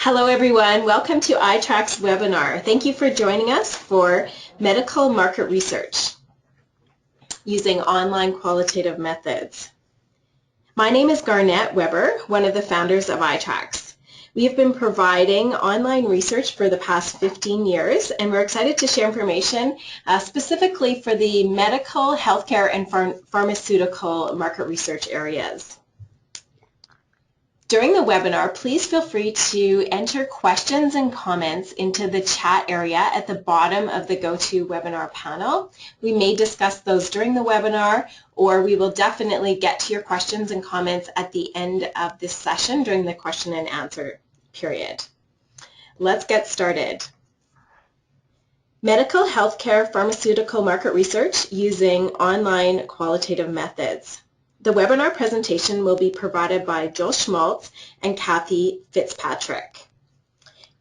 Hello everyone, welcome to itracks webinar. Thank you for joining us for medical market research using online qualitative methods. My name is Garnett Weber, one of the founders of itracks. We have been providing online research for the past 15 years and we're excited to share information specifically for the medical, healthcare, and pharmaceutical market research areas. During the webinar, please feel free to enter questions and comments into the chat area at the bottom of the GoToWebinar panel. We may discuss those during the webinar, or we will definitely get to your questions and comments at the end of this session during the question and answer period. Let's get started. Medical, healthcare, pharmaceutical market research using online qualitative methods. The webinar presentation will be provided by Schmaltz and Kathy Fitzpatrick.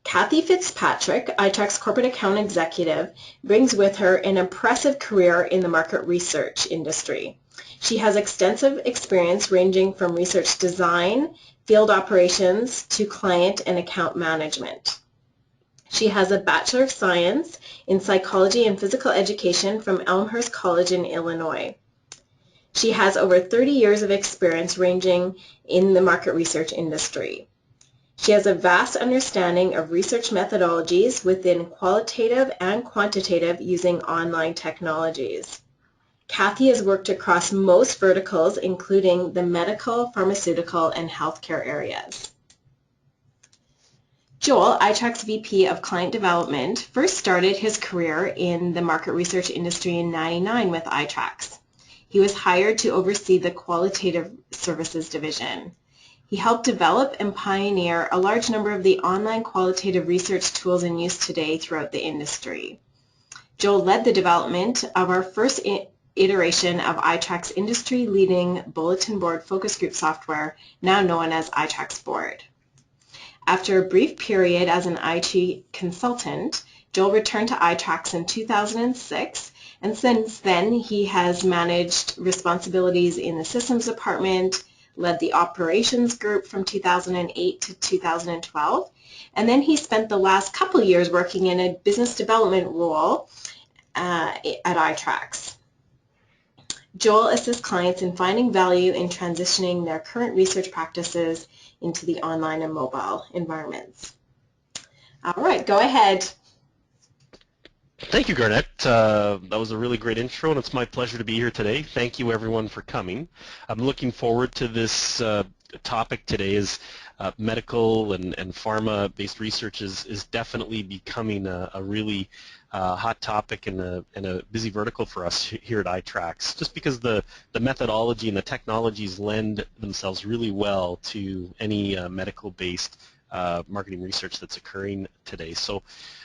Kathy Fitzpatrick, itracks Corporate Account Executive, brings with her an impressive career in the market research industry. She has extensive experience ranging from research design, field operations, to client and account management. She has a Bachelor of Science in Psychology and Physical Education from Elmhurst College in Illinois. She has over 30 years of experience ranging in the market research industry. She has a vast understanding of research methodologies within qualitative and quantitative using online technologies. Kathy has worked across most verticals, including the medical, pharmaceutical, and healthcare areas. Joel, itracks VP of Client Development, first started his career in the market research industry in '99 with itracks. He was hired to oversee the Qualitative Services Division. He helped develop and pioneer a large number of the online qualitative research tools in use today throughout the industry. Joel led the development of our first iteration of itracks industry-leading bulletin board focus group software, now known as itracks Board. After a brief period as an IT consultant, Joel returned to itracks in 2006, and since then he has managed responsibilities in the systems department, led the operations group from 2008 to 2012, and then he spent the last couple years working in a business development role at itracks. Joel assists clients in finding value in transitioning their current research practices into the online and mobile environments. All right, go ahead. Thank you, Garnett. That was a really great intro, and it's my pleasure to be here today. Thank you, everyone, for coming. I'm looking forward to this topic today. As medical and pharma-based research is definitely becoming a really hot topic and a busy vertical for us here at itracks, just because the methodology and the technologies lend themselves really well to any medical-based marketing research that's occurring today. So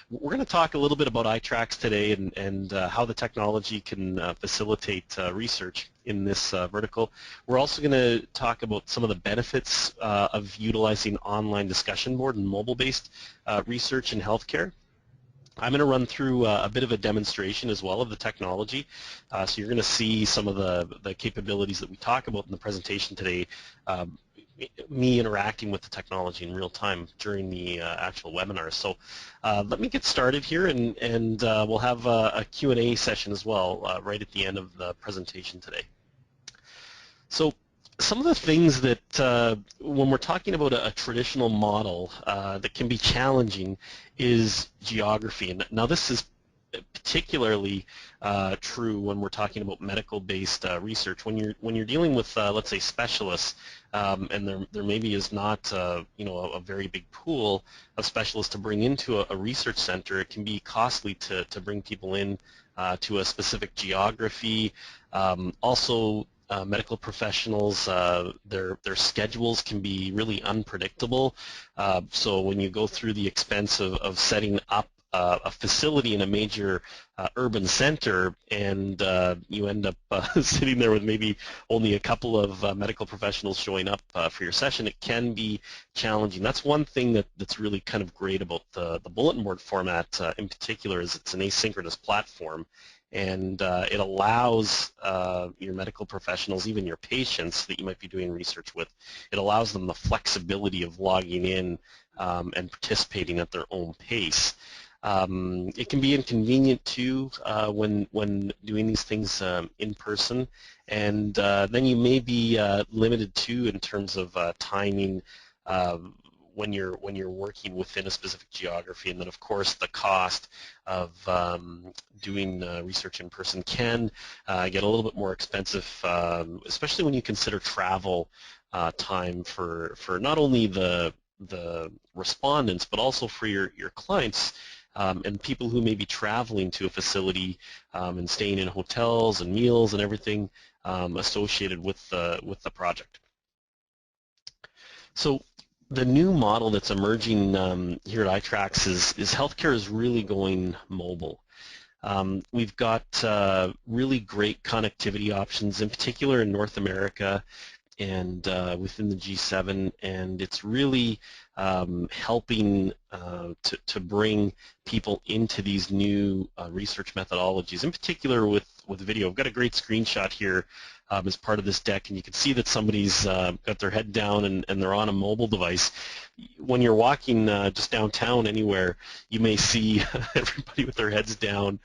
we're going to talk a little bit about itracks today and how the technology can facilitate research in this vertical. We're also going to talk about some of the benefits of utilizing online discussion board and mobile-based research in healthcare. I'm going to run through a bit of a demonstration as well of the technology. So you're going to see some of the capabilities that we talk about in the presentation today, me interacting with the technology in real time during the actual webinar. So let me get started here, and we'll have a Q&A session as well right at the end of the presentation today. So some of the things that when we're talking about a traditional model that can be challenging is geography. And now this is particularly true when we're talking about medical-based research. When you're dealing with let's say specialists, and there maybe is not a very big pool of specialists to bring into a research center, it can be costly to bring people in to a specific geography. Also, medical professionals, their schedules can be really unpredictable. So when you go through the expense of setting up a facility in a major urban center, and you end up sitting there with maybe only a couple of medical professionals showing up for your session, it can be challenging. That's one thing that's really kind of great about the bulletin board format in particular, is it's an asynchronous platform, and it allows your medical professionals, even your patients that you might be doing research with, it allows them the flexibility of logging in and participating at their own pace. It can be inconvenient too when doing these things in person, and then you may be limited too in terms of timing uh, when you're working within a specific geography, and then of course the cost of doing research in person can get a little bit more expensive, especially when you consider travel time for not only the respondents but also for your clients and people who may be traveling to a facility and staying in hotels and meals and everything associated with the project. So the new model that's emerging here at itracks is healthcare is really going mobile. We've got really great connectivity options, in particular in North America and within the G7, and it's really helping to bring people into these new research methodologies, in particular with video. I've got a great screenshot here as part of this deck, and you can see that somebody's got their head down and they're on a mobile device. When you're walking just downtown anywhere, you may see everybody with their heads down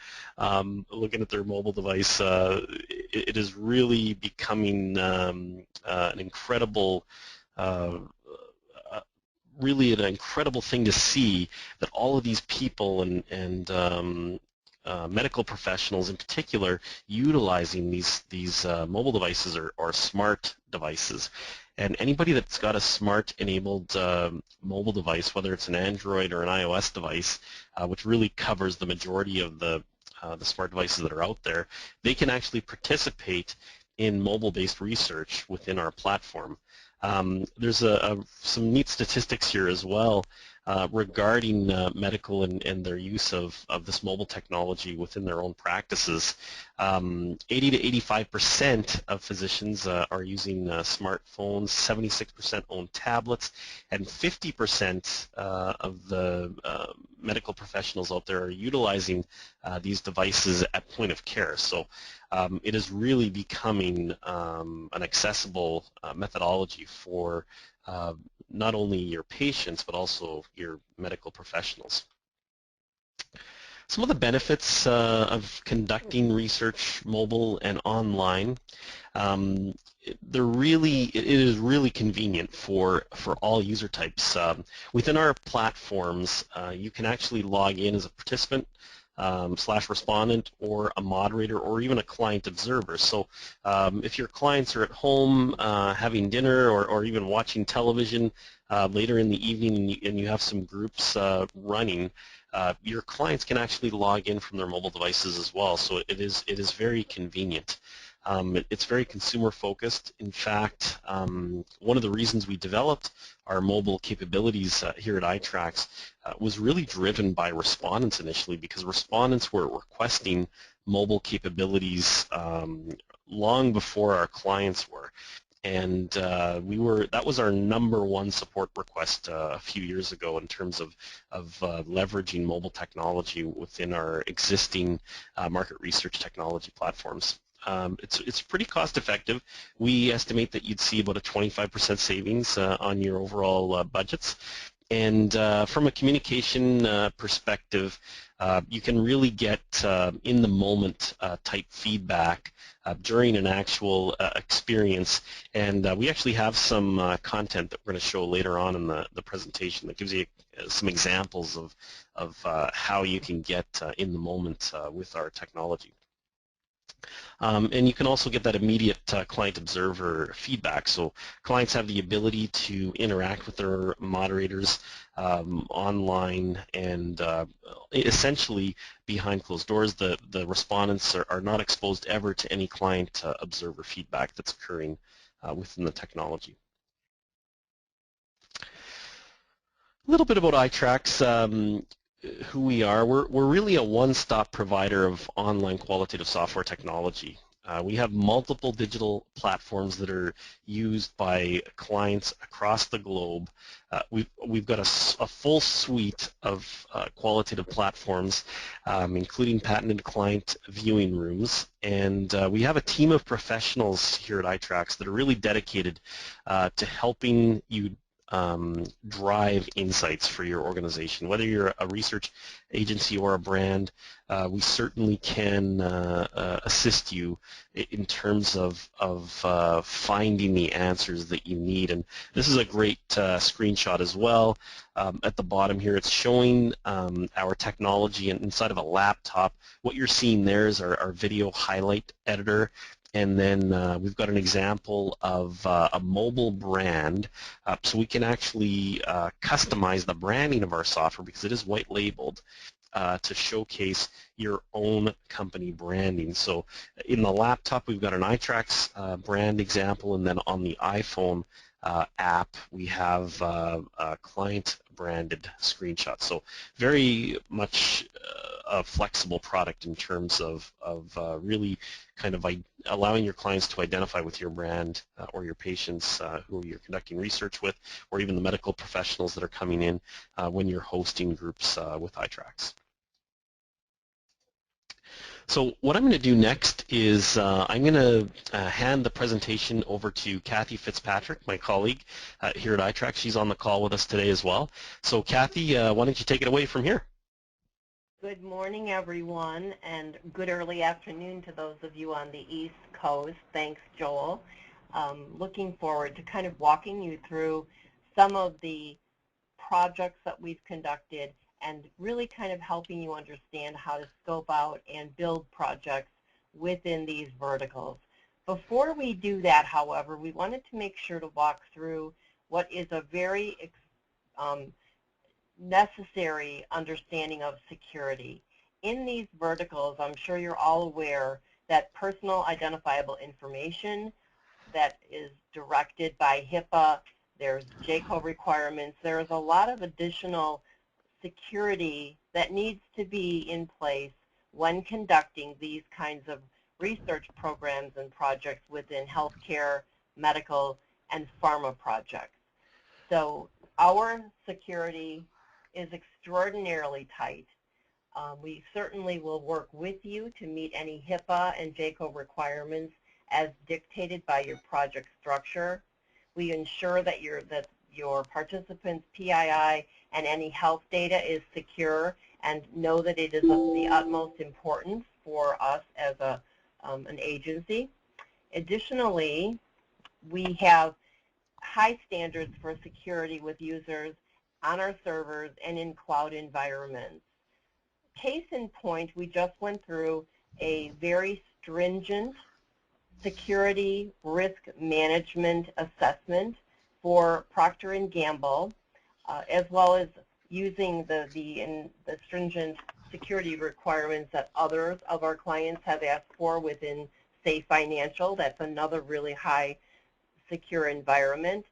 looking at their mobile device. It is really becoming an incredible really an incredible thing to see that all of these people and medical professionals in particular utilizing these mobile devices or smart devices. And anybody that's got a smart enabled mobile device, whether it's an Android or an iOS device, which really covers the majority of the smart devices that are out there, they can actually participate in mobile-based research within our platform. There's some neat statistics here as well regarding medical and their use of this mobile technology within their own practices. 80 to 85% of physicians are using smartphones, 76% own tablets, and 50% of the medical professionals out there are utilizing these devices at point of care. So it is really becoming an accessible methodology for not only your patients but also your medical professionals. Some of the benefits of conducting research mobile and online, it is really convenient for all user types. Within our platforms, you can actually log in as a participant / respondent or a moderator or even a client observer. So if your clients are at home having dinner or even watching television later in the evening and you have some groups running, your clients can actually log in from their mobile devices as well. So it is very convenient. It's very consumer focused. In fact, one of the reasons we developed our mobile capabilities here at itracks was really driven by respondents initially, because respondents were requesting mobile capabilities long before our clients were. And that was our #1 support request a few years ago in terms of leveraging mobile technology within our existing market research technology platforms. It's pretty cost effective. We estimate that you'd see about a 25% savings on your overall budgets. And from a communication perspective, you can really get in the moment type feedback during an actual experience. And we actually have some content that we're going to show later on in the presentation that gives you some examples of how you can get in the moment with our technology. And you can also get that immediate client observer feedback. So clients have the ability to interact with their moderators online, and essentially behind closed doors, the respondents are not exposed ever to any client observer feedback that's occurring within the technology. A little bit about itracks. Who we are. We're really a one-stop provider of online qualitative software technology. We have multiple digital platforms that are used by clients across the globe. We've got a full suite of qualitative platforms, including patented client viewing rooms, and we have a team of professionals here at itracks that are really dedicated to helping you drive insights for your organization. Whether you're a research agency or a brand, we certainly can assist you in terms of finding the answers that you need. And this is a great screenshot as well. At the bottom here, it's showing our technology inside of a laptop. What you're seeing there is our video highlight editor. And then we've got an example of a mobile brand, so we can actually customize the branding of our software because it is white labeled to showcase your own company branding. So in the laptop, we've got an itracks brand example, and then on the iPhone app, we have a client branded screenshot. So very much a flexible product in terms of really kind of allowing your clients to identify with your brand or your patients who you're conducting research with, or even the medical professionals that are coming in when you're hosting groups with itracks. So what I'm going to do next is I'm going to hand the presentation over to Kathy Fitzpatrick, my colleague here at itracks. She's on the call with us today as well. So Kathy, why don't you take it away from here? Good morning, everyone, and good early afternoon to those of you on the East Coast. Thanks, Joel. Looking forward to kind of walking you through some of the projects that we've conducted and really kind of helping you understand how to scope out and build projects within these verticals. Before we do that, however, we wanted to make sure to walk through what is a very necessary understanding of security. In these verticals, I'm sure you're all aware that personal identifiable information that is directed by HIPAA, there's JCO requirements, there's a lot of additional security that needs to be in place when conducting these kinds of research programs and projects within healthcare, medical, and pharma projects. So our security is extraordinarily tight. We certainly will work with you to meet any HIPAA and JCO requirements as dictated by your project structure. We ensure that your participants' PII and any health data is secure, and know that it is of the utmost importance for us as an agency. Additionally, we have high standards for security with users on our servers and in cloud environments. Case in point, we just went through a very stringent security risk management assessment for Procter & Gamble, as well as using the stringent security requirements that others of our clients have asked for within, say, financial. That's another really high secure environment.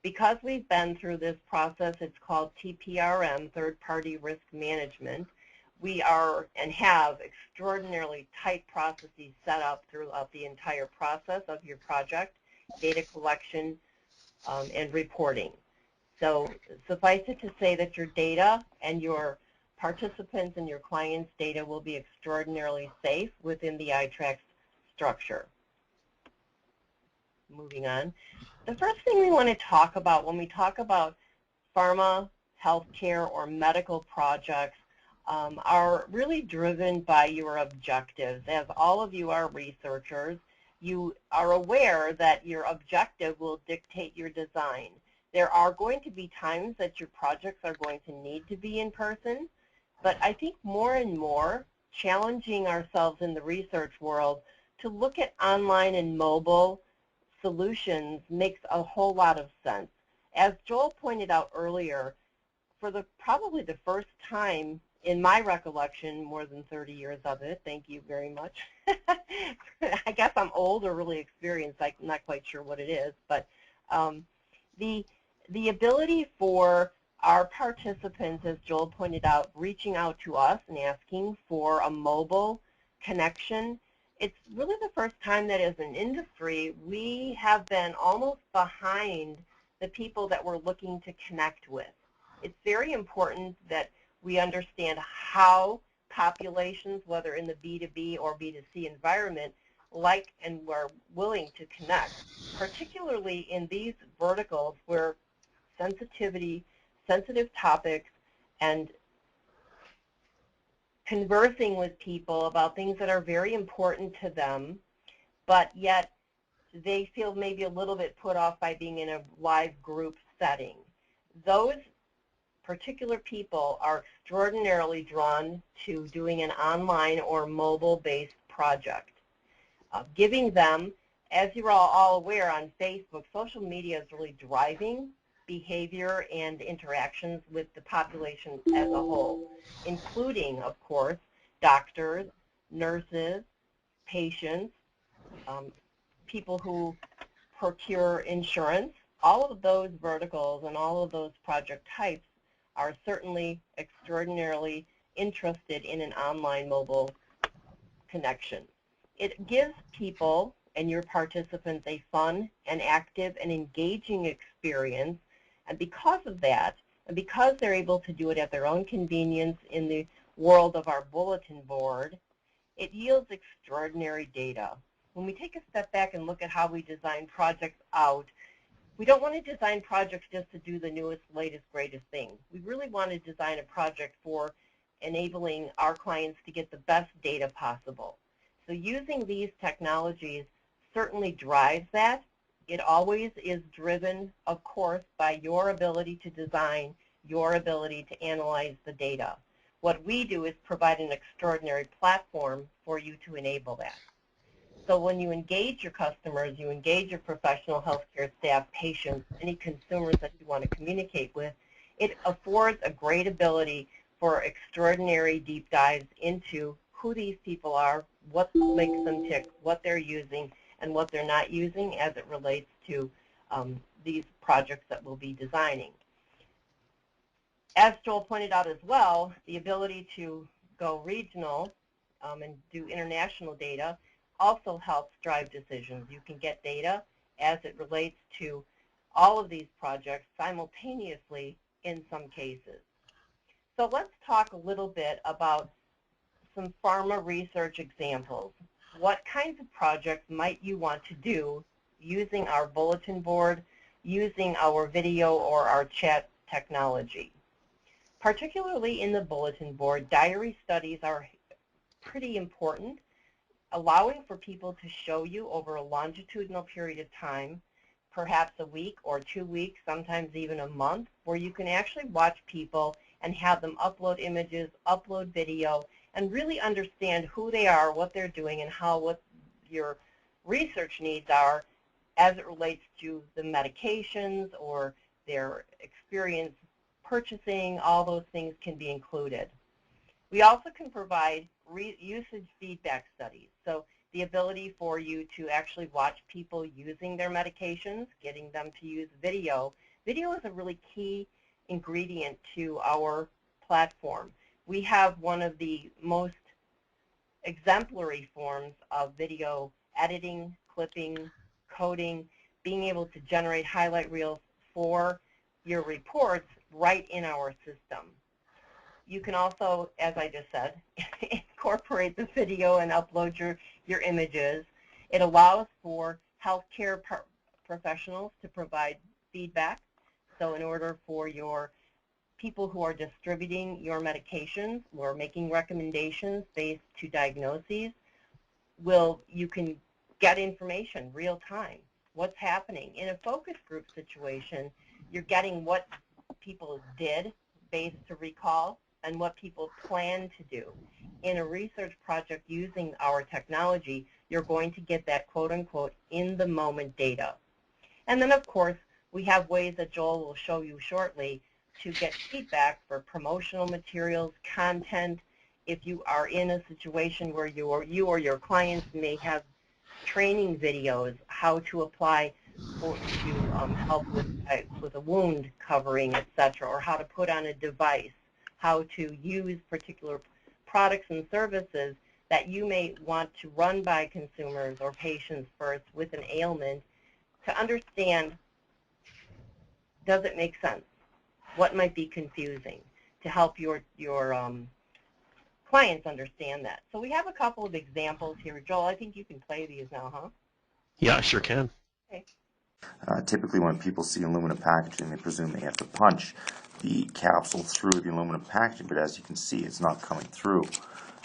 Because we've been through this process, it's called TPRM, Third-Party Risk Management. We are and have extraordinarily tight processes set up throughout the entire process of your project, data collection, and reporting. So suffice it to say that your data and your participants and your clients' data will be extraordinarily safe within the itracks structure. Moving on. The first thing we want to talk about when we talk about pharma, healthcare, or medical projects are really driven by your objectives. As all of you are researchers, you are aware that your objective will dictate your design. There are going to be times that your projects are going to need to be in person, but I think more and more challenging ourselves in the research world to look at online and mobile solutions makes a whole lot of sense. As Joel pointed out earlier, for probably the first time in my recollection, more than 30 years of it, thank you very much. I guess I'm old or really experienced, I'm not quite sure what it is, but the ability for our participants, as Joel pointed out, reaching out to us and asking for a mobile connection It's really the first time that as an industry we have been almost behind the people that we're looking to connect with. It's very important that we understand how populations, whether in the B2B or B2C environment, like and are willing to connect, particularly in these verticals where sensitive topics, and conversing with people about things that are very important to them, but yet they feel maybe a little bit put off by being in a live group setting. Those particular people are extraordinarily drawn to doing an online or mobile-based project. Giving them, as you're all aware on Facebook, social media is really driving behavior and interactions with the population as a whole, including, of course, doctors, nurses, patients, people who procure insurance. All of those verticals and all of those project types are certainly extraordinarily interested in an online mobile connection. It gives people and your participants a fun and active and engaging experience, and because of that, and because they're able to do it at their own convenience in the world of our bulletin board, it yields extraordinary data. When we take a step back and look at how we design projects out, we don't want to design projects just to do the newest, latest, greatest thing. We really want to design a project for enabling our clients to get the best data possible. So using these technologies certainly drives that. It always is driven, of course, by your ability to design, your ability to analyze the data. What we do is provide an extraordinary platform for you to enable that. So when you engage your customers, you engage your professional healthcare staff, patients, any consumers that you want to communicate with, it affords a great ability for extraordinary deep dives into who these people are, what makes them tick, what they're using, and what they're not using as it relates to these projects that we'll be designing. As Joel pointed out as well, the ability to go regional and do international data also helps drive decisions. You can get data as it relates to all of these projects simultaneously in some cases. So let's talk a little bit about some pharma research examples. What kinds of projects might you want to do using our bulletin board, using our video or our chat technology? Particularly in the bulletin board, diary studies are pretty important, allowing for people to show you over a longitudinal period of time, perhaps a week or 2 weeks, sometimes even a month, where you can actually watch people and have them upload images, upload video, and really understand who they are, what they're doing, and what your research needs are as it relates to the medications or their experience purchasing. All those things can be included. We also can provide usage feedback studies, so the ability for you to actually watch people using their medications, getting them to use video. Video is a really key ingredient to our platform. We have one of the most exemplary forms of video editing, clipping, coding, being able to generate highlight reels for your reports right in our system. You can also, as I just said, incorporate the video and upload your images. It allows for healthcare professionals to provide feedback. So in order for your people who are distributing your medications or making recommendations based to diagnoses, you can get information real time. What's happening? In a focus group situation, you're getting what people did based to recall and what people plan to do. In a research project using our technology, you're going to get that quote-unquote in-the-moment data. And then, of course, we have ways that Joel will show you shortly to get feedback for promotional materials, content. If you are in a situation where you or your clients may have training videos, how to apply to help with a wound covering, etc., or how to put on a device, how to use particular products and services that you may want to run by consumers or patients first with an ailment to understand, does it make sense? What might be confusing, to help your clients understand that. So we have a couple of examples here. Joel, I think you can play these now, huh? Yeah, I sure can. Okay. Typically when people see aluminum packaging, they presume they have to punch the capsule through the aluminum packaging, but as you can see, it's not coming through.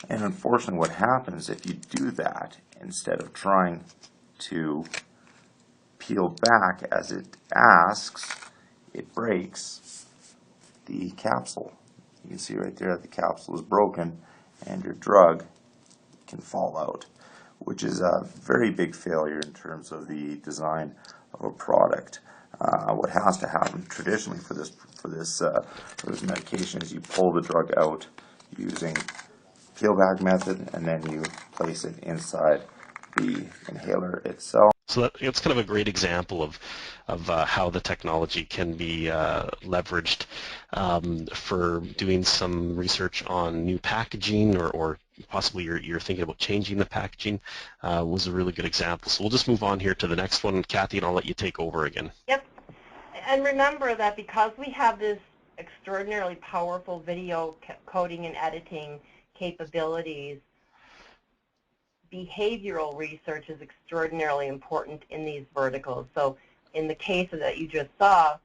And unfortunately what happens if you do that, instead of trying to peel back as it asks, it breaks the capsule. You can see right there that the capsule is broken and your drug can fall out, which is a very big failure in terms of the design of a product. What has to happen traditionally for this medication is you pull the drug out using peel back method, and then you place it inside the inhaler itself. So it's kind of a great example of how the technology can be leveraged for doing some research on new packaging, or possibly you're thinking about changing the packaging. Was a really good example. So we'll just move on here to the next one, Kathy, and I'll let you take over again. Yep. And remember that because we have this extraordinarily powerful video coding and editing capabilities, behavioral research is extraordinarily important in these verticals. So in the case that you just saw,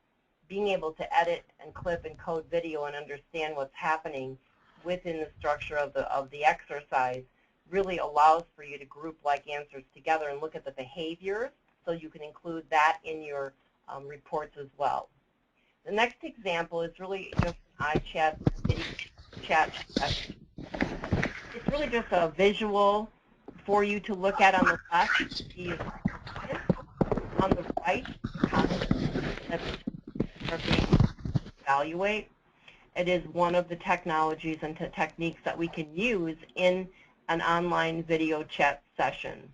being able to edit and clip and code video and understand what's happening within the structure of the exercise really allows for you to group like answers together and look at the behaviors, so you can include that in your reports as well. The next example is really just an iChat video chat. It's really just a visual for you to look at on the left, the on the right, the concepts that are being evaluated. It is one of the technologies and techniques that we can use in an online video chat session.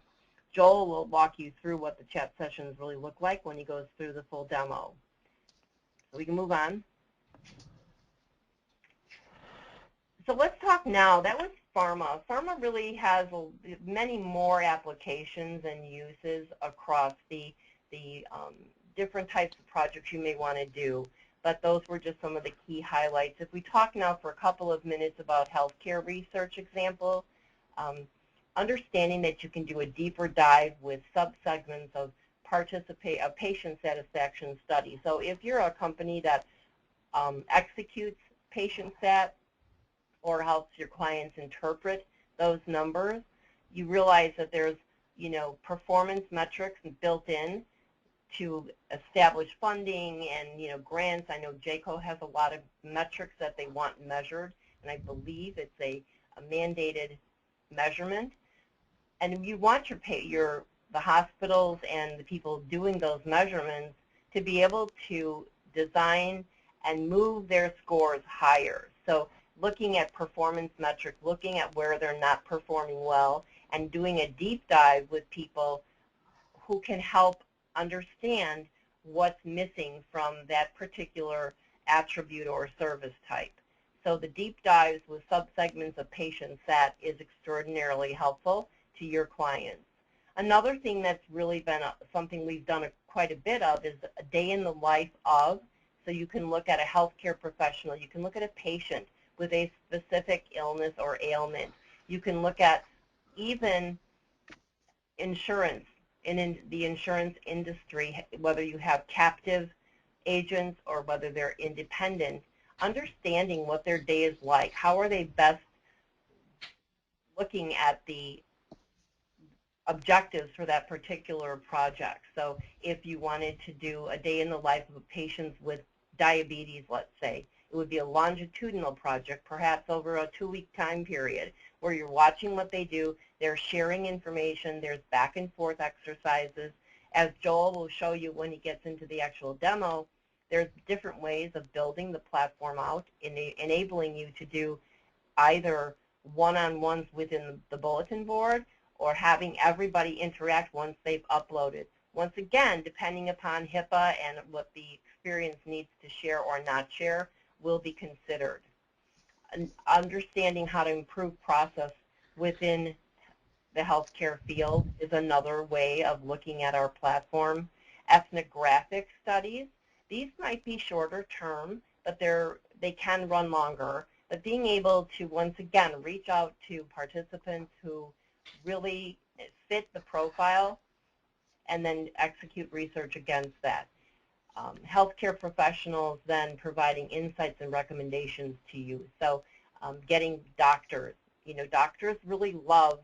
Joel will walk you through what the chat sessions really look like when he goes through the full demo. So we can move on. So let's talk now. That was Pharma. Pharma really has many more applications and uses across the different types of projects you may want to do, but those were just some of the key highlights. If we talk now for a couple of minutes about healthcare research example, understanding that you can do a deeper dive with subsegments of patient satisfaction studies. So if you're a company that executes patient sat or helps your clients interpret those numbers, you realize that there's, performance metrics built in to establish funding and, grants. I know JCO has a lot of metrics that they want measured, and I believe it's a mandated measurement. And you want the hospitals and the people doing those measurements to be able to design and move their scores higher. So looking at performance metrics, looking at where they're not performing well, and doing a deep dive with people who can help understand what's missing from that particular attribute or service type. So the deep dives with subsegments of patient sat is extraordinarily helpful to your clients. Another thing that's really been something we've done quite a bit of is a day in the life of. So you can look at a healthcare professional, you can look at a patient with a specific illness or ailment. You can look at even insurance in the insurance industry, whether you have captive agents or whether they're independent, understanding what their day is like. How are they best looking at the objectives for that particular project? So if you wanted to do a day in the life of patients with diabetes, let's say, it would be a longitudinal project, perhaps over a 2-week time period, where you're watching what they do, they're sharing information, there's back and forth exercises. As Joel will show you when he gets into the actual demo, there's different ways of building the platform out, enabling you to do either one-on-ones within the bulletin board or having everybody interact once they've uploaded. Once again, depending upon HIPAA and what the experience needs to share or not share will be considered. And understanding how to improve process within the healthcare field is another way of looking at our platform. Ethnographic studies, these might be shorter term, but they can run longer. But being able to, once again, reach out to participants who really fit the profile and then execute research against that. Healthcare professionals then providing insights and recommendations to you. So getting doctors. You know, doctors really love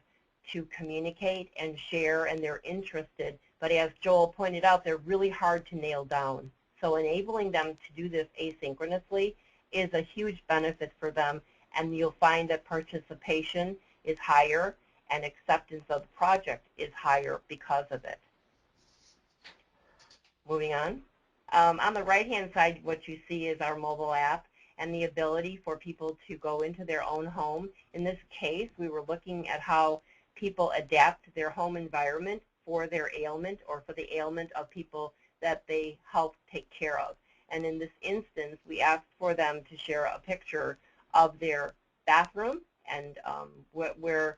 to communicate and share, and they're interested. But as Joel pointed out, they're really hard to nail down. So enabling them to do this asynchronously is a huge benefit for them, and you'll find that participation is higher and acceptance of the project is higher because of it. Moving on. On the right-hand side, what you see is our mobile app and the ability for people to go into their own home. In this case, we were looking at how people adapt their home environment for their ailment or for the ailment of people that they help take care of. And in this instance, we asked for them to share a picture of their bathroom and where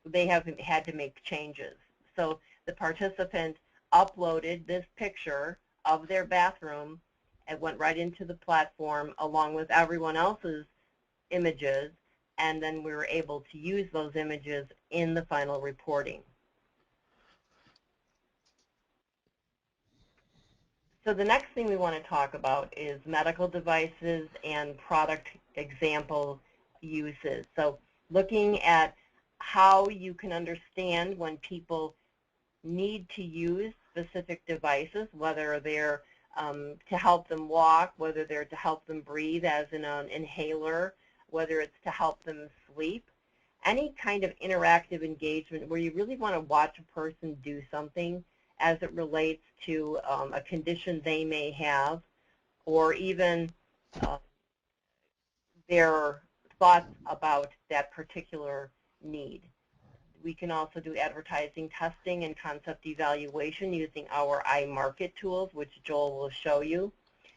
they have had to make changes. So the participant uploaded this picture of their bathroom and went right into the platform along with everyone else's images, and then we were able to use those images in the final reporting. So the next thing we want to talk about is medical devices and product example uses. So looking at how you can understand when people need to use specific devices, whether they're to help them walk, whether they're to help them breathe as in an inhaler, whether it's to help them sleep. Any kind of interactive engagement where you really want to watch a person do something as it relates to a condition they may have, or even their thoughts about that particular need. We can also do advertising testing and concept evaluation using our iMarket tools, which Joel will show you.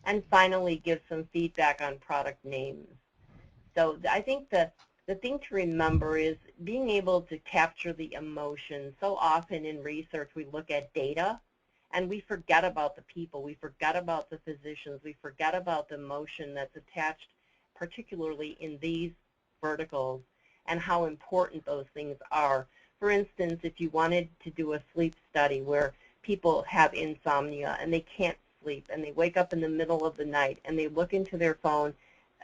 And finally, give some feedback on product names. So I think the thing to remember is being able to capture the emotion. So often in research we look at data and we forget about the people. We forget about the physicians. We forget about the emotion that's attached, particularly in these verticals, and how important those things are. For instance, if you wanted to do a sleep study where people have insomnia and they can't sleep and they wake up in the middle of the night and they look into their phone,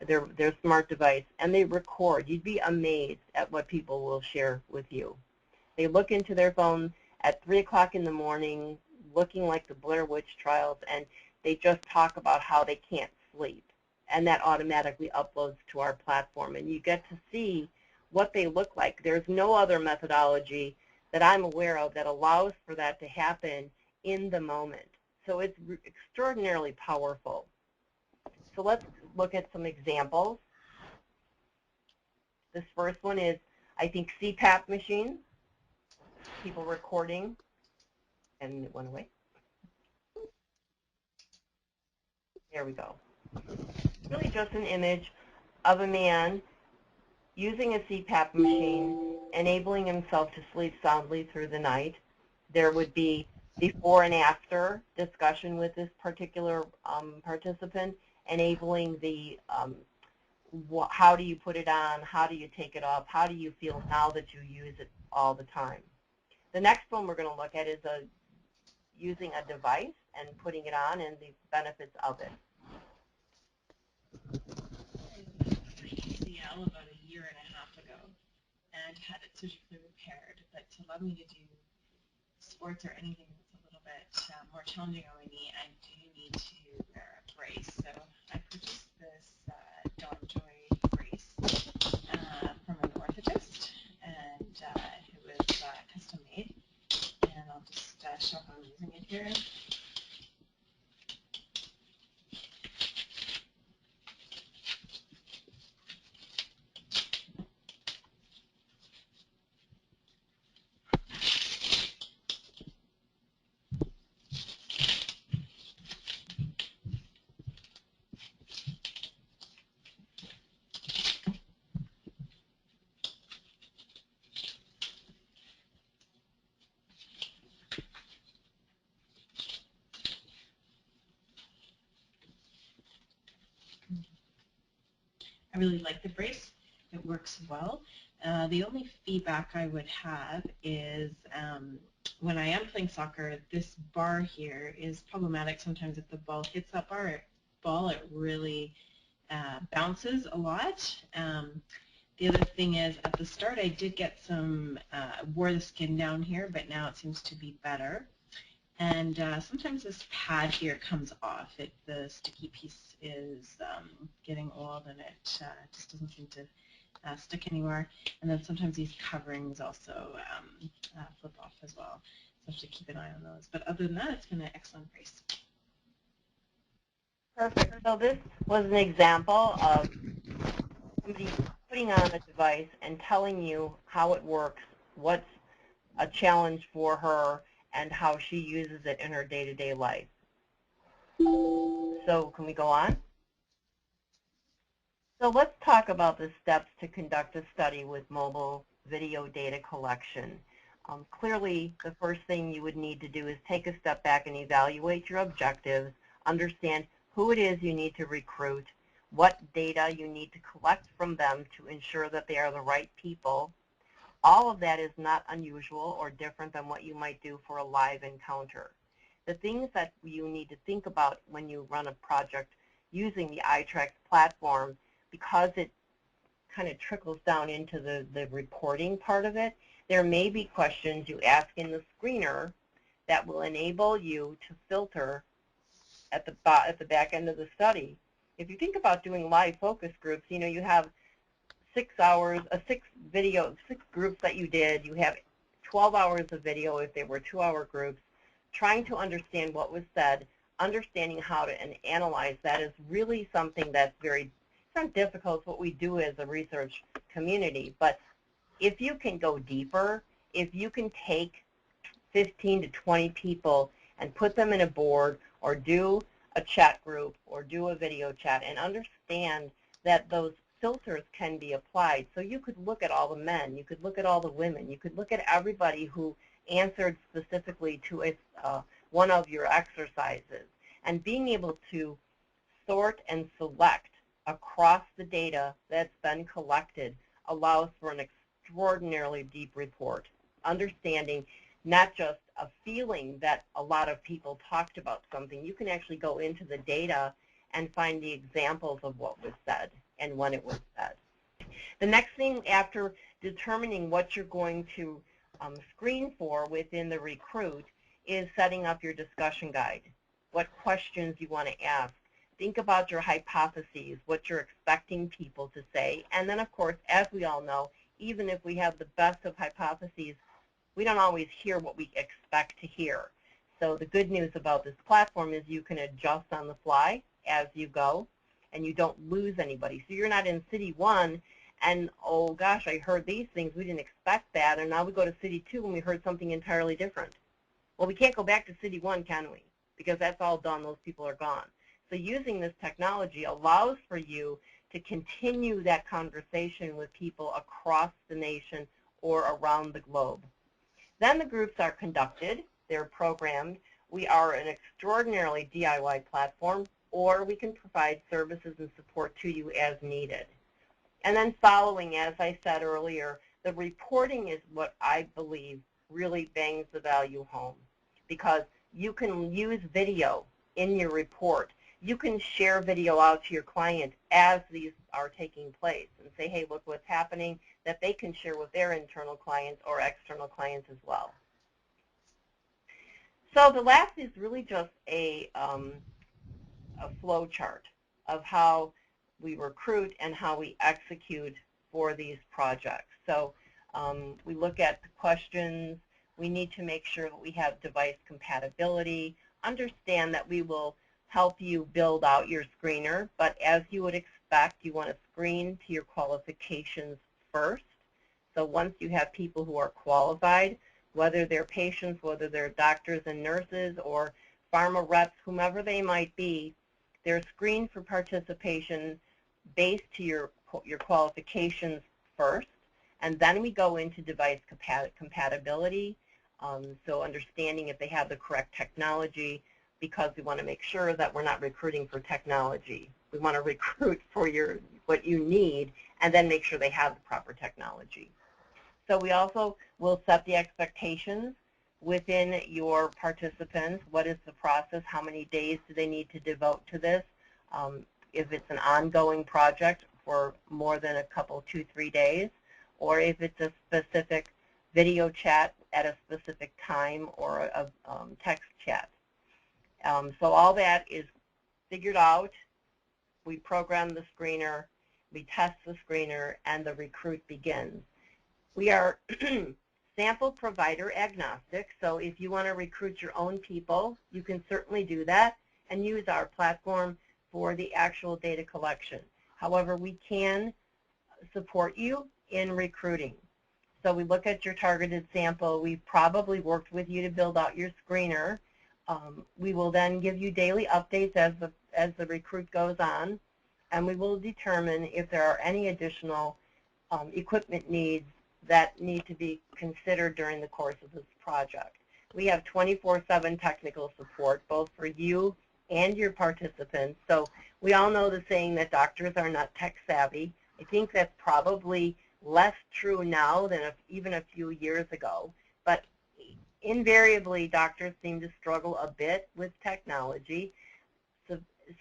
their smart device, and they record, you'd be amazed at what people will share with you. They look into their phone at 3 o'clock in the morning, looking like the Blair Witch trials, and they just talk about how they can't sleep. And that automatically uploads to our platform, and you get to see what they look like. There's no other methodology that I'm aware of that allows for that to happen in the moment. So it's extraordinarily powerful. So let's look at some examples. This first one is, I think, CPAP machines, people recording, and it went away. There we go. Really just an image of a man using a CPAP machine, enabling himself to sleep soundly through the night. There would be before and after discussion with this particular participant, enabling the how do you put it on, how do you take it off, how do you feel now that you use it all the time. The next one we're going to look at is using a device and putting it on and the benefits of it. ACL about a year and a half ago and had it surgically repaired, but to allow me to do sports or anything that's a little bit more challenging on my knee, I do need to wear a brace. So I purchased this Dawn Joy brace from an orthotist, and it was custom made. And I'll just show how I'm using it here. I really like the brace. It works well. The only feedback I would have is when I am playing soccer, this bar here is problematic sometimes. If the ball hits that ball, it really bounces a lot. The other thing is, at the start I did get some, wore the skin down here, but now it seems to be better. And sometimes this pad here comes off. The sticky piece is getting old and it just doesn't seem to stick anymore. And then sometimes these coverings also flip off as well. So I have to keep an eye on those. But other than that, it's been an excellent brace. Perfect. So this was an example of somebody putting on a device and telling you how it works, what's a challenge for her, and how she uses it in her day-to-day life. So can we go on? So let's talk about the steps to conduct a study with mobile video data collection. Clearly, the first thing you would need to do is take a step back and evaluate your objectives, understand who it is you need to recruit, what data you need to collect from them to ensure that they are the right people. All of that is not unusual or different than what you might do for a live encounter. The things that you need to think about when you run a project using the itracks platform, because it kind of trickles down into the reporting part of it, there may be questions you ask in the screener that will enable you to filter at the back end of the study. If you think about doing live focus groups, you know, you have 6 groups that you did. You have 12 hours of video if they were 2-hour groups. Trying to understand what was said, understanding how to analyze that is really something that's it's not difficult. It's what we do as a research community. But if you can go deeper, if you can take 15 to 20 people and put them in a board or do a chat group or do a video chat and understand that those filters can be applied. So you could look at all the men, you could look at all the women, you could look at everybody who answered specifically to one of your exercises, and being able to sort and select across the data that's been collected allows for an extraordinarily deep report, understanding not just a feeling that a lot of people talked about something. You can actually go into the data and find the examples of what was said and when it was said. The next thing after determining what you're going to screen for within the recruit is setting up your discussion guide, what questions you want to ask. Think about your hypotheses, what you're expecting people to say, and then of course, as we all know, even if we have the best of hypotheses, we don't always hear what we expect to hear. So the good news about this platform is you can adjust on the fly as you go, and you don't lose anybody. So you're not in City 1 and, oh gosh, I heard these things, we didn't expect that, and now we go to City 2 and we heard something entirely different. Well, we can't go back to City 1, can we? Because that's all done, those people are gone. So using this technology allows for you to continue that conversation with people across the nation or around the globe. Then the groups are conducted, they're programmed. We are an extraordinarily DIY platform, or we can provide services and support to you as needed. And then following, as I said earlier, the reporting is what I believe really bangs the value home, because you can use video in your report. You can share video out to your client as these are taking place and say, hey, look what's happening, that they can share with their internal clients or external clients as well. So the last is really just a flow chart of how we recruit and how we execute for these projects. So we look at the questions. We need to make sure that we have device compatibility, understand that we will help you build out your screener, but as you would expect, you want to screen to your qualifications first. So once you have people who are qualified, whether they're patients, whether they're doctors and nurses or pharma reps, whomever they might be, they're screened for participation based to your qualifications first, and then we go into device compatibility, so understanding if they have the correct technology, because we want to make sure that we're not recruiting for technology. We want to recruit for what you need and then make sure they have the proper technology. So we also will set the expectations within your participants. What is the process? How many days do they need to devote to this? If it's an ongoing project for more than a couple, 2-3 days, or if it's a specific video chat at a specific time or a text chat. So all that is figured out. We program the screener, we test the screener, and the recruit begins. We are sample provider agnostic, so if you want to recruit your own people, you can certainly do that and use our platform for the actual data collection. However, we can support you in recruiting. So we look at your targeted sample. We probably worked with you to build out your screener. We will then give you daily updates as the recruit goes on, and we will determine if there are any additional equipment needs that need to be considered during the course of this project. We have 24/7 technical support, both for you and your participants. So we all know the saying that doctors are not tech savvy. I think that's probably less true now than even a few years ago. But invariably, doctors seem to struggle a bit with technology.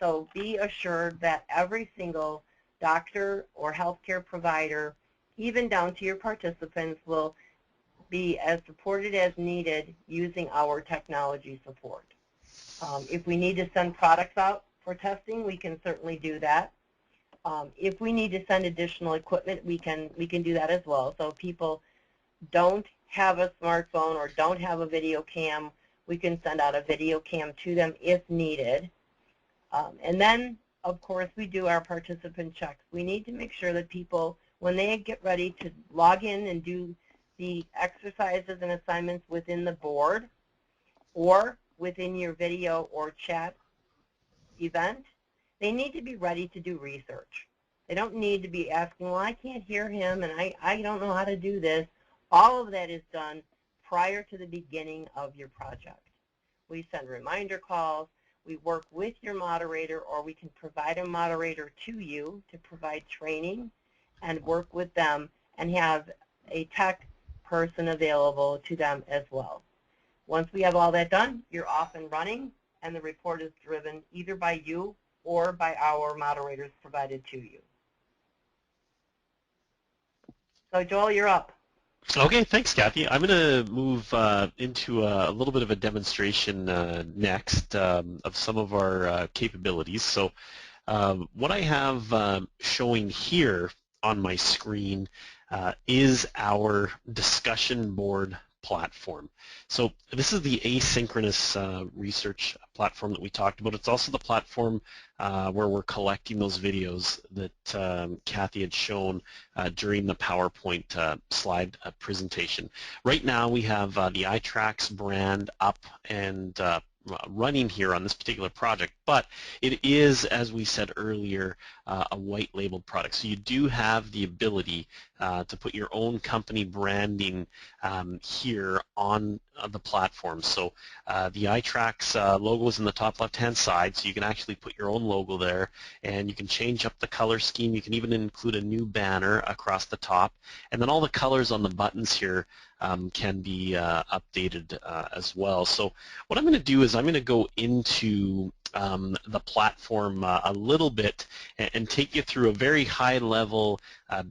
So be assured that every single doctor or healthcare provider, even down to your participants, will be as supported as needed using our technology support. If we need to send products out for testing, we can certainly do that. If we need to send additional equipment, we can do that as well. So if people don't have a smartphone or don't have a video cam, we can send out a video cam to them if needed. And then, of course, we do our participant checks. We need to make sure that people, when they get ready to log in and do the exercises and assignments within the board or within your video or chat event, they need to be ready to do research. They don't need to be asking, well, I can't hear him and I don't know how to do this. All of that is done prior to the beginning of your project. We send reminder calls. We work with your moderator, or we can provide a moderator to you to provide training and work with them and have a tech person available to them as well. Once we have all that done, you're off and running, and the report is driven either by you or by our moderators provided to you. So Joel, you're up. Okay, thanks, Kathy. I'm going to move into a little bit of a demonstration next of some of our capabilities. So what I have showing here on my screen is our discussion board platform. So this is the asynchronous research platform that we talked about. It's also the platform where we're collecting those videos that Kathy had shown during the PowerPoint slide presentation. Right now we have the itracks brand up and running here on this particular project, but it is, as we said earlier, a white labeled product. So you do have the ability to put your own company branding here on the platform. So the itracks logo is in the top left-hand side, so you can actually put your own logo there, and you can change up the color scheme. You can even include a new banner across the top, and then all the colors on the buttons here can be updated as well. So what I'm going to do is I'm going to go into the platform a little bit and take you through a very high-level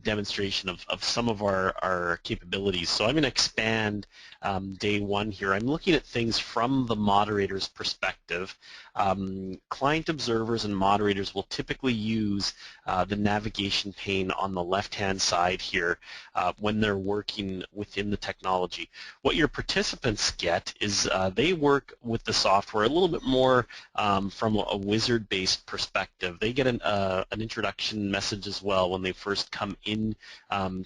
demonstration of some of our capabilities. So I'm going to expand day one here. I'm looking at things from the moderator's perspective. Client observers and moderators will typically use the navigation pane on the left-hand side here when they're working within the technology. What your participants get is they work with the software a little bit more from a wizard-based perspective. They get an introduction message as well when they first come in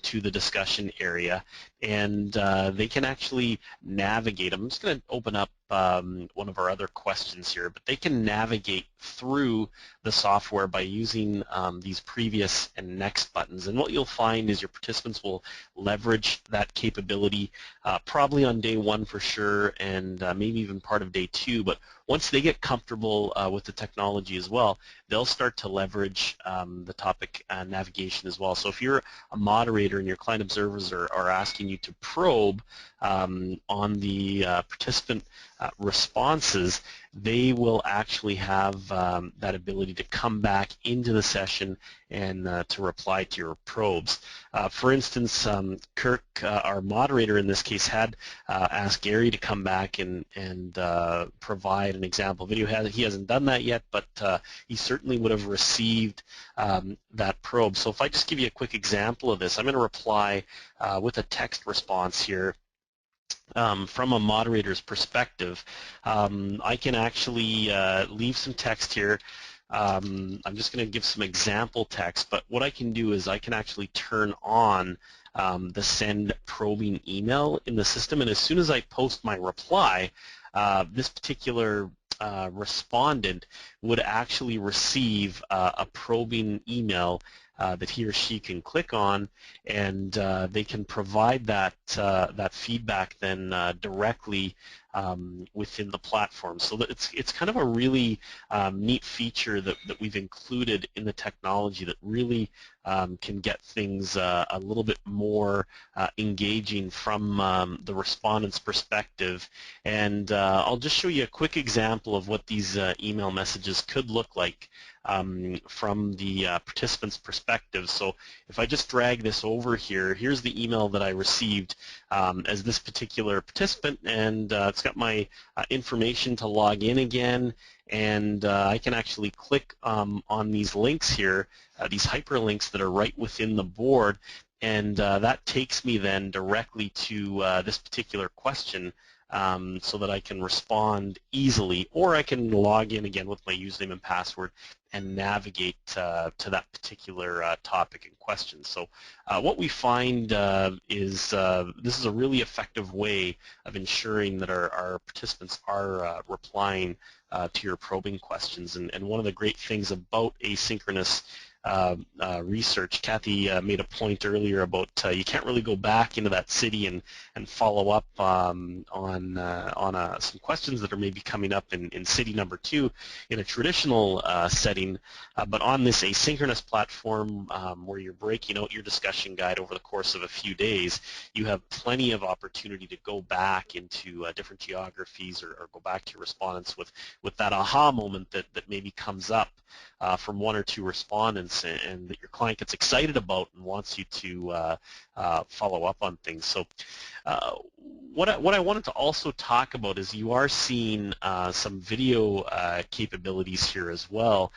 to the discussion area, and they can actually navigate. I'm just going to open up one of our other questions here, but they can navigate through the software by using these previous and next buttons. And what you'll find is your participants will leverage that capability probably on day one for sure, and maybe even part of day two. But once they get comfortable with the technology as well, they'll start to leverage the topic navigation as well. So if you're a moderator and your client observers are asking you to probe on the participant responses, they will actually have that ability to come back into the session and to reply to your probes. For instance, Kirk, our moderator in this case, had asked Gary to come back and provide an example video. He hasn't done that yet, but he certainly would have received that probe. So if I just give you a quick example of this, I'm going to reply with a text response here. From a moderator's perspective, I can actually leave some text here. I'm just going to give some example text, but what I can do is I can actually turn on the send probing email in the system, and as soon as I post my reply, this particular respondent would actually receive a probing email that he or she can click on, and they can provide that that feedback then directly within the platform. So that it's kind of a really neat feature that we've included in the technology that really can get things a little bit more engaging from the respondent's perspective. And I'll just show you a quick example of what these email messages could look like from the participant's perspective. So if I just drag this over here, here's the email that I received as this particular participant, and it's got my information to log in again, and I can actually click on these links here, these hyperlinks that are right within the board, and that takes me then directly to this particular question so that I can respond easily, or I can log in again with my username and password and navigate to that particular topic in question. So what we find is this is a really effective way of ensuring that our participants are replying to your probing questions. And one of the great things about asynchronous research, Kathy made a point earlier about you can't really go back into that city and follow up on some questions that are maybe coming up in city number 2 in a traditional setting, but on this asynchronous platform where you're breaking out your discussion guide over the course of a few days, you have plenty of opportunity to go back into different geographies or go back to your respondents with that aha moment that maybe comes up from one or two respondents and that your client gets excited about and wants you to follow up on things. So what I wanted to also talk about is you are seeing some video capabilities here as well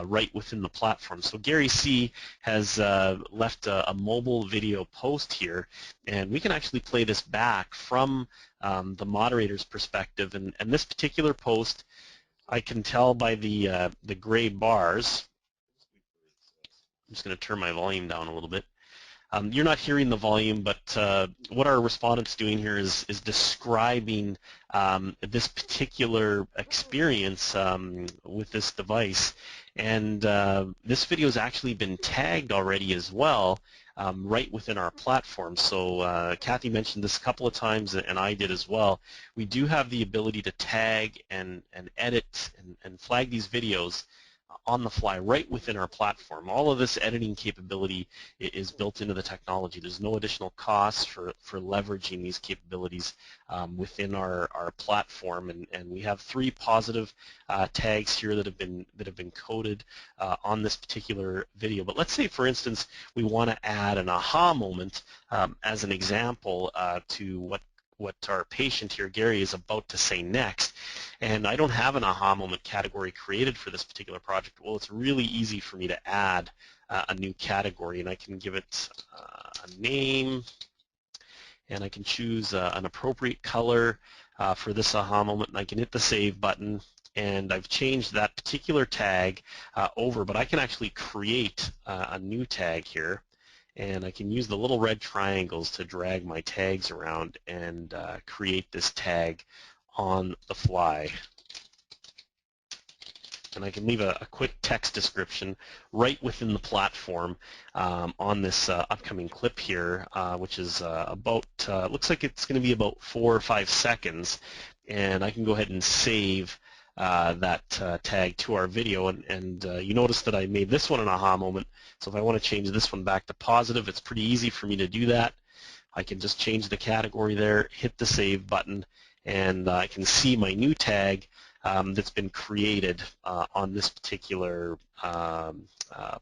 right within the platform. So Gary C. has left a mobile video post here, and we can actually play this back from the moderator's perspective. And this particular post, I can tell by the gray bars. I'm just going to turn my volume down a little bit. You're not hearing the volume, but what our respondent's doing here is describing this particular experience with this device. And this video has actually been tagged already as well right within our platform. So Kathy mentioned this a couple of times, and I did as well. We do have the ability to tag and edit and flag these videos on the fly right within our platform. All of this editing capability is built into the technology. There's no additional cost for leveraging these capabilities within our platform, and we have 3 positive tags here that have been coded on this particular video. But let's say, for instance, we want to add an aha moment as an example to what our patient here, Gary, is about to say next. And I don't have an aha moment category created for this particular project. Well, it's really easy for me to add a new category, and I can give it a name, and I can choose an appropriate color for this aha moment, and I can hit the save button, and I've changed that particular tag over, but I can actually create a new tag here. And I can use the little red triangles to drag my tags around and create this tag on the fly. And I can leave a quick text description right within the platform on this upcoming clip here, which is about, looks like it's going to be about 4 or 5 seconds, and I can go ahead and save that tag to our video, and you notice that I made this one an aha moment, so if I want to change this one back to positive, it's pretty easy for me to do that. I can just change the category there, hit the save button, and I can see my new tag that's been created on this particular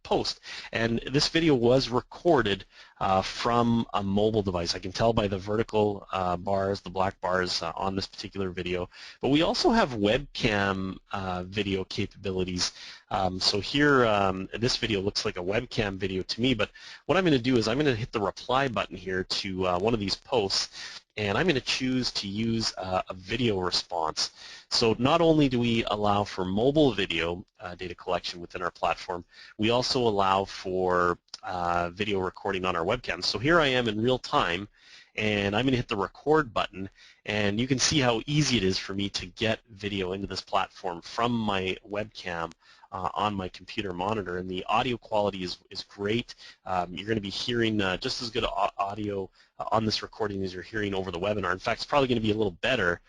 post. And this video was recorded from a mobile device. I can tell by the vertical bars, the black bars on this particular video. But we also have webcam video capabilities. So here, this video looks like a webcam video to me, but what I'm going to do is I'm going to hit the reply button here to one of these posts, and I'm going to choose to use a video response. So not only do we allow for mobile video data collection within our platform, we also allow for video recording on our webcam. So here I am in real time, and I'm going to hit the record button, and you can see how easy it is for me to get video into this platform from my webcam on my computer monitor, and the audio quality is great. You're going to be hearing just as good audio on this recording as you're hearing over the webinar. In fact, it's probably going to be a little better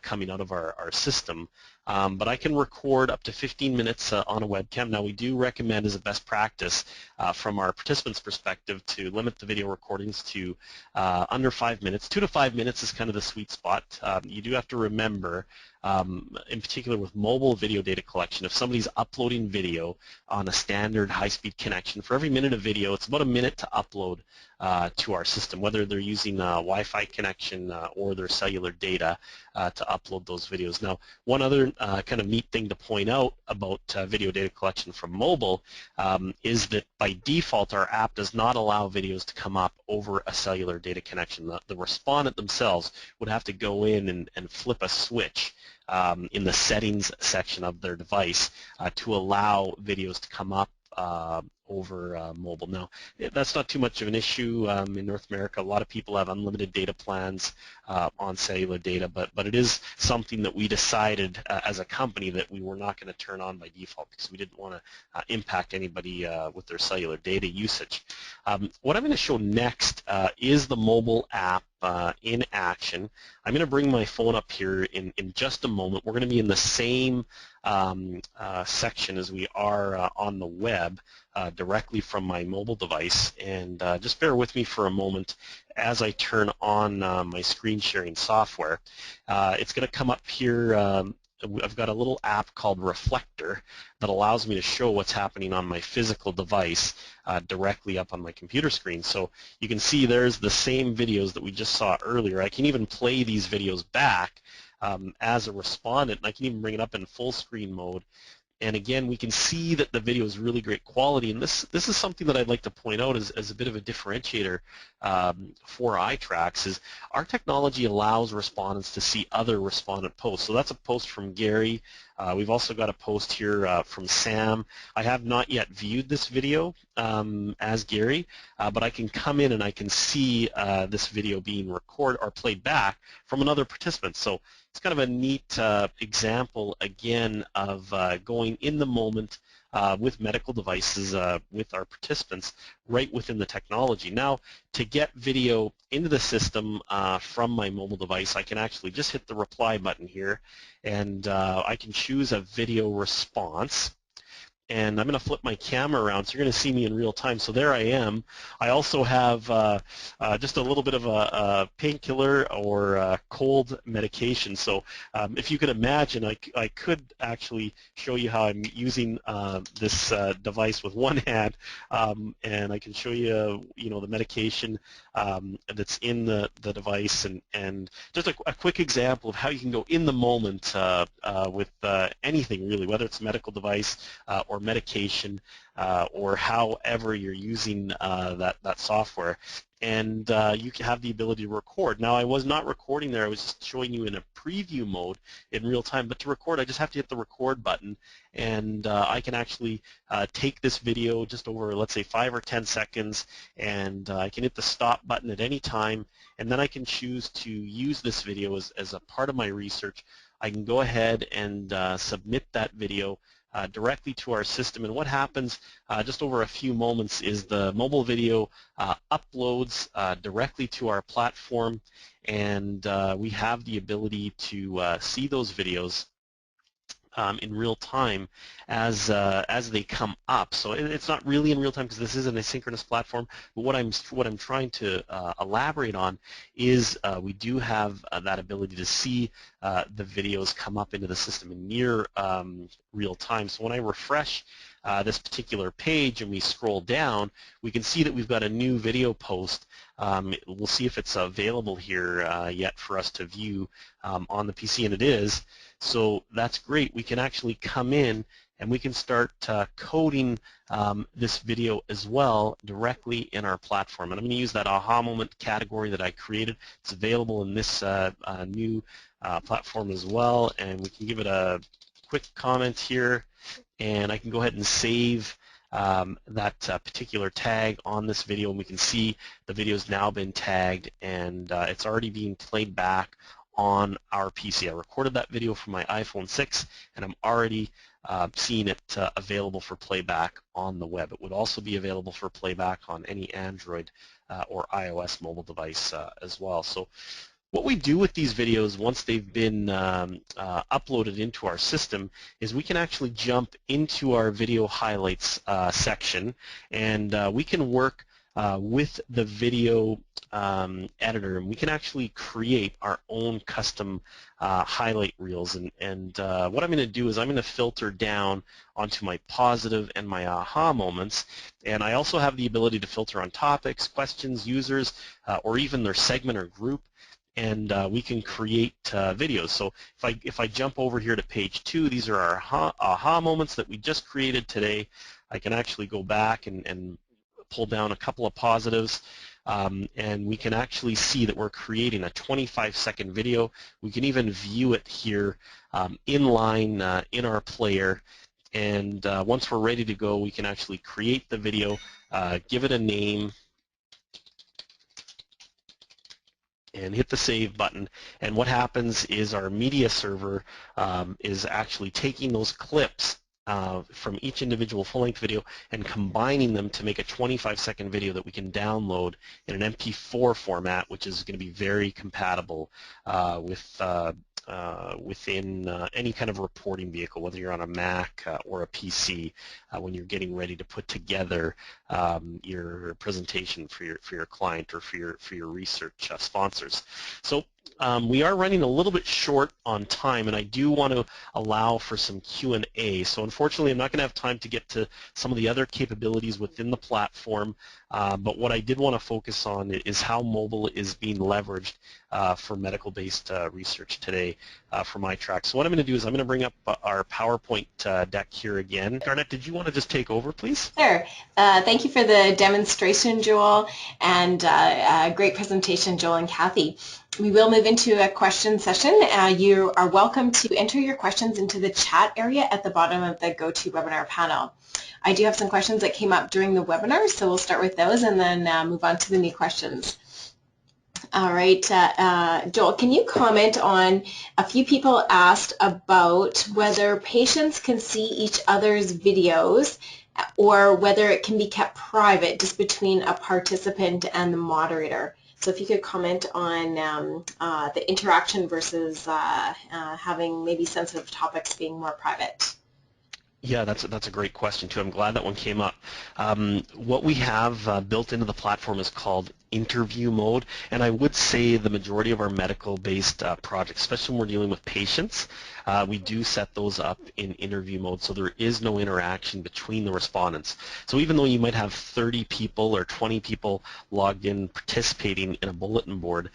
coming out of our system. But I can record up to 15 minutes on a webcam. Now, we do recommend as a best practice from our participants' perspective to limit the video recordings to under 5 minutes. 2 to 5 minutes is kind of the sweet spot. You do have to remember, in particular with mobile video data collection, if somebody's uploading video on a standard high-speed connection, for every minute of video, it's about a minute to upload to our system, whether they're using a Wi-Fi connection or their cellular data to upload those videos. Now, one other kind of neat thing to point out about video data collection from mobile is that by default our app does not allow videos to come up over a cellular data connection. The respondent themselves would have to go in and flip a switch in the settings section of their device to allow videos to come up over mobile. Now, that's not too much of an issue in North America. A lot of people have unlimited data plans on cellular data, but it is something that we decided as a company that we were not going to turn on by default because we didn't want to impact anybody with their cellular data usage. What I'm going to show next is the mobile app in action. I'm going to bring my phone up here in just a moment. We're going to be in the same section as we are on the web directly from my mobile device, and just bear with me for a moment as I turn on my screen sharing software. It's going to come up here. I've got a little app called Reflector that allows me to show what's happening on my physical device directly up on my computer screen. So you can see there's the same videos that we just saw earlier. I can even play these videos back as a respondent, and I can even bring it up in full screen mode. And again, we can see that the video is really great quality, and this is something that I'd like to point out as a bit of a differentiator for itracks, is our technology allows respondents to see other respondent posts. So that's a post from Gary. We've also got a post here from Sam. I have not yet viewed this video as Gary, but I can come in and I can see this video being recorded or played back from another participant. So it's kind of a neat example, again, of going in the moment with medical devices with our participants right within the technology. Now, to get video into the system from my mobile device, I can actually just hit the reply button here, and I can choose a video response. And I'm going to flip my camera around so you're going to see me in real time. So there I am. I also have just a little bit of a painkiller or cold medication. So if you could imagine, I could actually show you how I'm using this device with one hand, and I can show you, the medication that's in the device, and just a quick example of how you can go in the moment with anything really, whether it's a medical device or medication or however you're using that software. and you can have the ability to record. Now, I was not recording there. I was just showing you in a preview mode in real time. But to record, I just have to hit the record button, and I can actually take this video just over, let's say, 5 or 10 seconds, and I can hit the stop button at any time, and then I can choose to use this video as a part of my research. I can go ahead and submit that video directly to our system, and what happens just over a few moments is the mobile video uploads directly to our platform, and we have the ability to see those videos in real time as they come up. So it's not really in real time because this is an asynchronous platform. But what I'm trying to elaborate on is we do have that ability to see the videos come up into the system in near real time. So when I refresh this particular page and we scroll down, we can see that we've got a new video post. We'll see if it's available here yet for us to view on the PC, and it is. So that's great. We can actually come in and we can start coding this video as well directly in our platform. And I'm going to use that aha moment category that I created. It's available in this new platform as well, and we can give it a quick comment here, and I can go ahead and save that particular tag on this video, and we can see the video's now been tagged, and it's already being played back on our PC. I recorded that video from my iPhone 6, and I'm already seeing it available for playback on the web. It would also be available for playback on any Android or iOS mobile device as well. So what we do with these videos once they've been uploaded into our system is we can actually jump into our video highlights section, and we can work with the video editor, and we can actually create our own custom highlight reels. And what I'm going to do is I'm going to filter down onto my positive and my aha moments, and I also have the ability to filter on topics, questions, users, or even their segment or group. And we can create videos. So if I jump over here to page 2, these are our aha moments that we just created today. I can actually go back and pull down a couple of positives, and we can actually see that we're creating a 25-second video. We can even view it here in line in our player, and once we're ready to go, we can actually create the video, give it a name, and hit the save button. And what happens is our media server is actually taking those clips from each individual full-length video and combining them to make a 25-second video that we can download in an MP4 format, which is going to be very compatible with within any kind of reporting vehicle, whether you're on a Mac or a PC, when you're getting ready to put together your presentation for your client or for your research sponsors. So we are running a little bit short on time, and I do want to allow for some Q&A. So unfortunately, I'm not going to have time to get to some of the other capabilities within the platform, but what I did want to focus on is how mobile is being leveraged for medical-based research today from itracks. So what I'm going to do is I'm going to bring up our PowerPoint deck here again. Garnett, did you want to just take over, please? Sure. Thank you for the demonstration, Joel, and great presentation, Joel and Kathy. We will move into a question session. You are welcome to enter your questions into the chat area at the bottom of the GoToWebinar panel. I do have some questions that came up during the webinar, so we'll start with those and then move on to the new questions. All right, Joel, can you comment on, a few people asked about whether patients can see each other's videos or whether it can be kept private just between a participant and the moderator. So if you could comment on the interaction versus having maybe sensitive topics being more private. Yeah, that's a great question too. I'm glad that one came up. What we have built into the platform is called interview mode, and I would say the majority of our medical-based projects, especially when we're dealing with patients, we do set those up in interview mode, so there is no interaction between the respondents. So even though you might have 30 people or 20 people logged in participating in a bulletin board,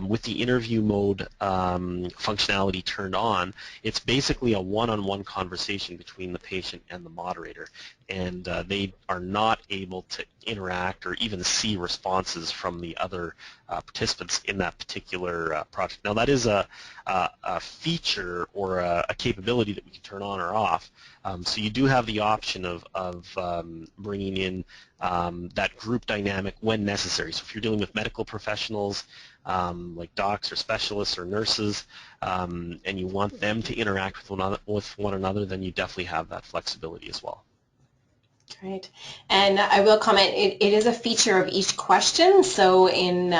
with the interview mode functionality turned on, it's basically a one-on-one conversation between the patient and the moderator, and they are not able to interact or even see responses from the other participants in that particular project. Now that is a feature or a capability that we can turn on or off, so you do have the option of bringing in that group dynamic when necessary. So if you're dealing with medical professionals, like docs or specialists or nurses, and you want them to interact with one another, then you definitely have that flexibility as well. Great. And I will comment, it is a feature of each question. So in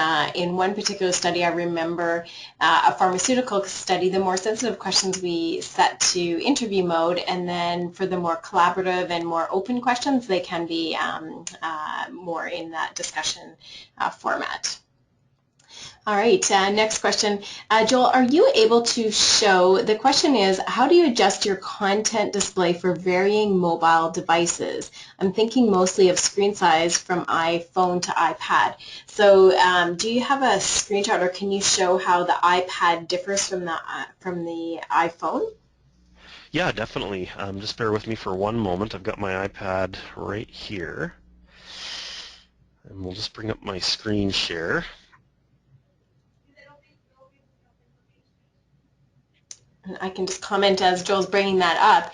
one particular study, I remember a pharmaceutical study, the more sensitive questions we set to interview mode, and then for the more collaborative and more open questions, they can be more in that discussion format. All right, next question. Joel, are you able to show, the question is, how do you adjust your content display for varying mobile devices? I'm thinking mostly of screen size from iPhone to iPad. So do you have a screenshot, or can you show how the iPad differs from the iPhone? Yeah, definitely. Just bear with me for one moment. I've got my iPad right here, and we'll just bring up my screen share. I can just comment as Joel's bringing that up.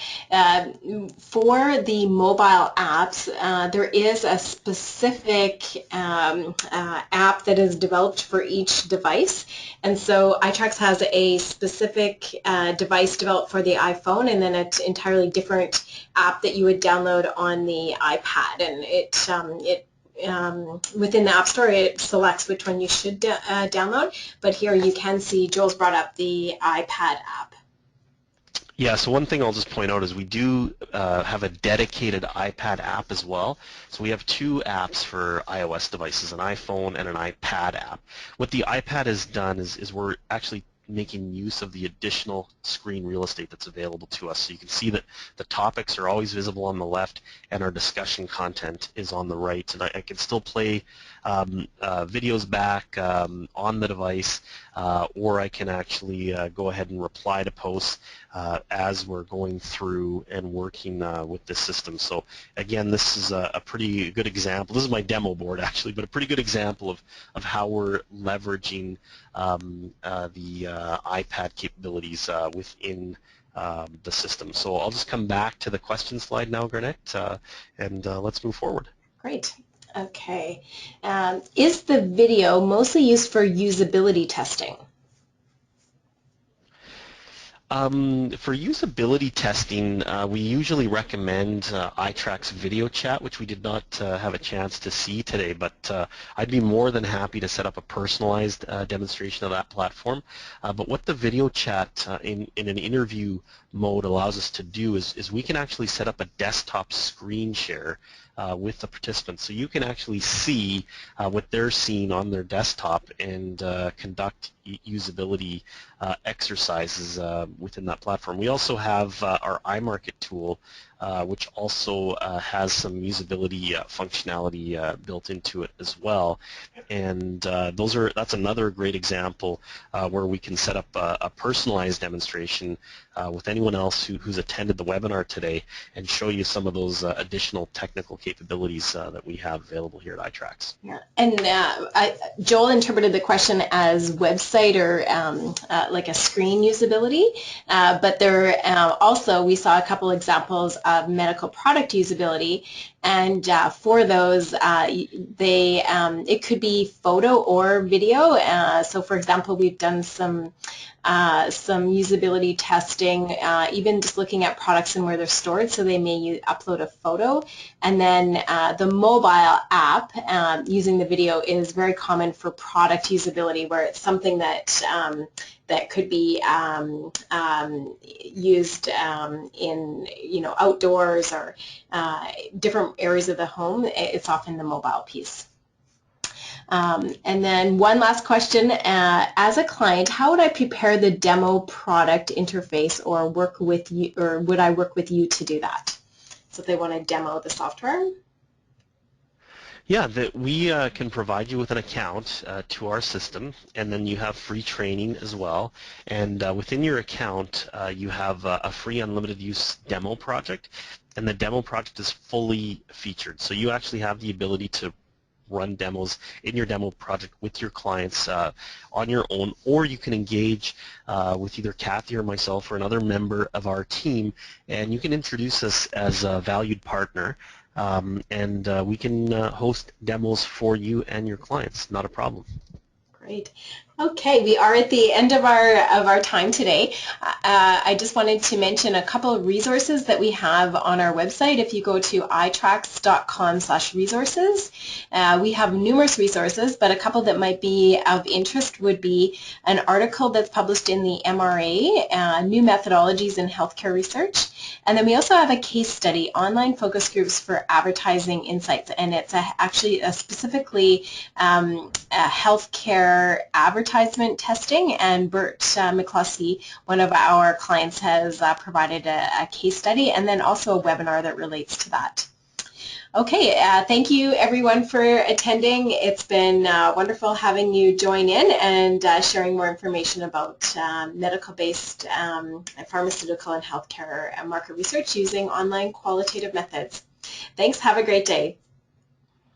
For the mobile apps, there is a specific app that is developed for each device. And so itracks has a specific device developed for the iPhone, and then an entirely different app that you would download on the iPad. And within the App Store, it selects which one you should download. But here you can see Joel's brought up the iPad app. Yeah, so one thing I'll just point out is we do have a dedicated iPad app as well. So we have two apps for iOS devices, an iPhone and an iPad app. What the iPad has done is we're actually making use of the additional screen real estate that's available to us. So you can see that the topics are always visible on the left and our discussion content is on the right. And I can still play videos back on the device, or I can actually go ahead and reply to posts as we're going through and working with this system. So again, this is a pretty good example. This is my demo board actually, but a pretty good example of how we're leveraging the iPad capabilities within the system. So I'll just come back to the question slide now, Garnett, and let's move forward. Great. Okay. Is the video mostly used for usability testing? For usability testing, we usually recommend itracks video chat, which we did not have a chance to see today, but I'd be more than happy to set up a personalized demonstration of that platform. But what the video chat in an interview mode allows us to do is we can actually set up a desktop screen share with the participants. So you can actually see what they're seeing on their desktop and conduct usability exercises within that platform. We also have our iMarket tool, which also has some usability functionality built into it as well. And that's another great example where we can set up a personalized demonstration with anyone else who's attended the webinar today and show you some of those additional technical capabilities that we have available here at itracks. Yeah. And Joel interpreted the question as website or like a screen usability, but there also we saw a couple examples of medical product usability, and for those it could be photo or video. So for example, we've done some usability testing, even just looking at products and where they're stored, so they may upload a photo. And then the mobile app using the video is very common for product usability, where it's something that that could be used in outdoors or different areas of the home. It's often the mobile piece. And then one last question, as a client, how would I prepare the demo product interface or work with you, or would I work with you to do that? So if they want to demo the software? Yeah, that we can provide you with an account to our system, and then you have free training as well. And within your account, you have a free unlimited use demo project, and the demo project is fully featured. So you actually have the ability to run demos in your demo project with your clients on your own, or you can engage with either Kathy or myself or another member of our team, and you can introduce us as a valued partner, and we can host demos for you and your clients. Not a problem. Great. Okay, we are at the end of our time today. I just wanted to mention a couple of resources that we have on our website. If you go to itracks.com/resources, we have numerous resources, but a couple that might be of interest would be an article that's published in the MRA, New Methodologies in Healthcare Research. And then we also have a case study, Online Focus Groups for Advertising Insights, and it's actually specifically healthcare advertisement testing, and Bert McCluskey, one of our clients, has provided a case study and then also a webinar that relates to that. Okay, thank you everyone for attending. It's been wonderful having you join in and sharing more information about medical-based pharmaceutical and healthcare market research using online qualitative methods. Thanks, have a great day.